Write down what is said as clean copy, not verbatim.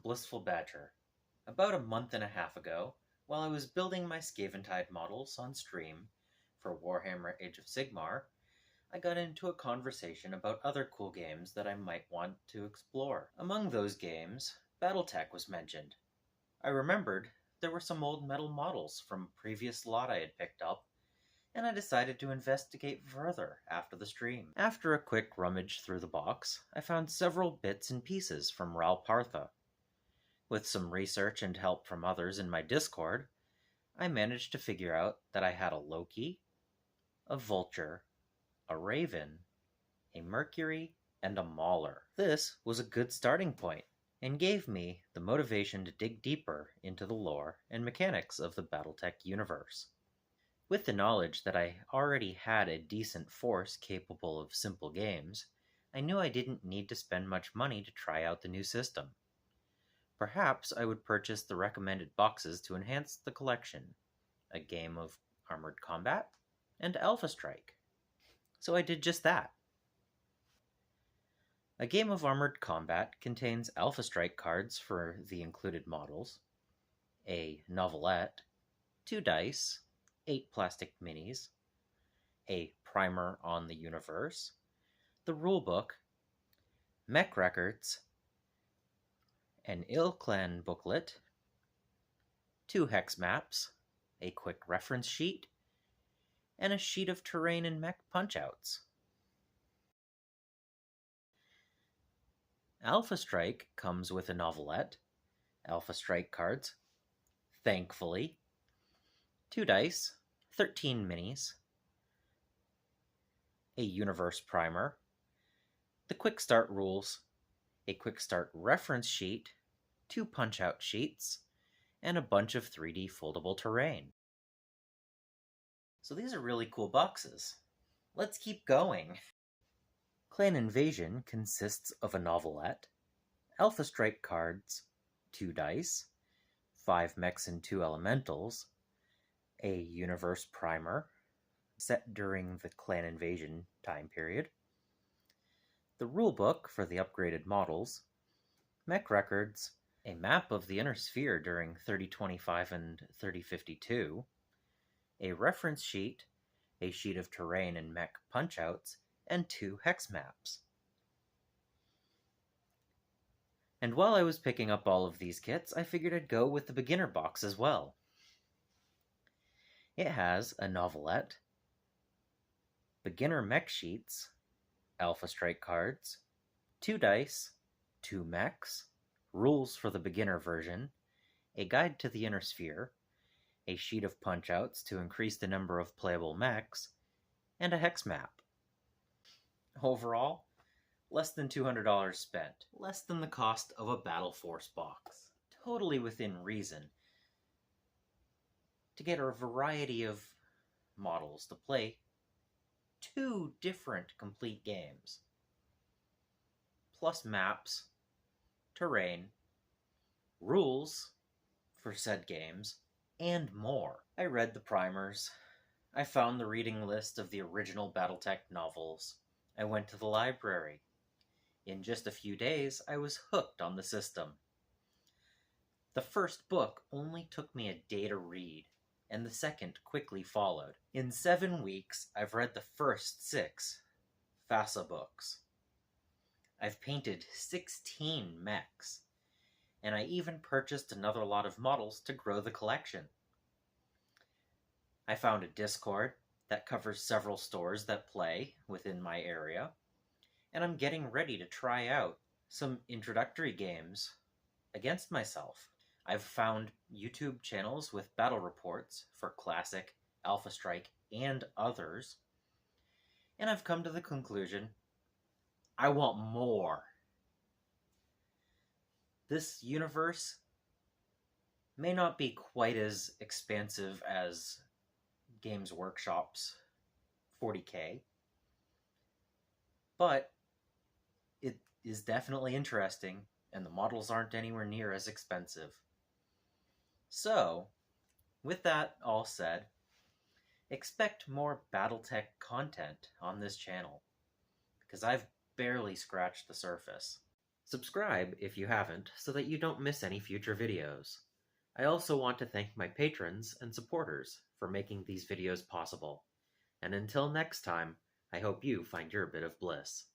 Blissful Badger. About a month and a half ago, while I was building my Scaventide models on stream for Warhammer Age of Sigmar, I got into a conversation about other cool games that I might want to explore. Among those games, Battletech was mentioned. I remembered there were some old metal models from a previous lot I had picked up, and I decided to investigate further after the stream. After a quick rummage through the box, I found several bits and pieces from Ral Partha. With some research and help from others in my Discord, I managed to figure out that I had a Loki, a Vulture, a Raven, a Mercury, and a Mauler. This was a good starting point, and gave me the motivation to dig deeper into the lore and mechanics of the Battletech universe. With the knowledge that I already had a decent force capable of simple games, I knew I didn't need to spend much money to try out the new system. Perhaps I would purchase the recommended boxes to enhance the collection, a game of Armored Combat, and Alpha Strike. So I did just that. A game of Armored Combat contains Alpha Strike cards for the included models, a novelette, 2 dice, 8 plastic minis, a primer on the universe, the rulebook, mech records, an Clan booklet, 2 hex maps, a quick reference sheet, and a sheet of terrain and mech punch-outs. Alpha Strike comes with a novelette, Alpha Strike cards, thankfully, 2 dice, 13 minis, a universe primer, the quick start rules, a quick start reference sheet, 2 punch-out sheets, and a bunch of 3D foldable terrain. So these are really cool boxes. Let's keep going. Clan Invasion consists of a novelette, Alpha Strike cards, 2 dice, 5 mechs and 2 elementals, a universe primer, set during the Clan Invasion time period, the rulebook for the upgraded models, mech records, a map of the Inner Sphere during 3025 and 3052, a reference sheet, a sheet of terrain and mech punch-outs, and 2 hex maps. And while I was picking up all of these kits, I figured I'd go with the beginner box as well. It has a novelette, beginner mech sheets, Alpha Strike cards, 2 dice, 2 mechs, rules for the beginner version, a guide to the Inner Sphere, a sheet of punch-outs to increase the number of playable mechs, and a hex map. Overall, less than $200 spent, less than the cost of a Battle Force box. Totally within reason to get a variety of models to play 2 different complete games, plus maps, terrain, rules for said games, and more. I read the primers, I found the reading list of the original Battletech novels, I went to the library. In just a few days, I was hooked on the system. The first book only took me a day to read, and the second quickly followed. In 7 weeks, I've read the first 6 FASA books. I've painted 16 mechs, and I even purchased another lot of models to grow the collection. I found a Discord that covers several stores that play within my area, and I'm getting ready to try out some introductory games against myself. I've found YouTube channels with battle reports for Classic, Alpha Strike, and others, and I've come to the conclusion I want more. This universe may not be quite as expansive as Games Workshop's 40K, but it is definitely interesting, and the models aren't anywhere near as expensive. So, with that all said, expect more Battletech content on this channel, because I've barely scratched the surface. Subscribe if you haven't so that you don't miss any future videos. I also want to thank my patrons and supporters for making these videos possible. And until next time, I hope you find your bit of bliss.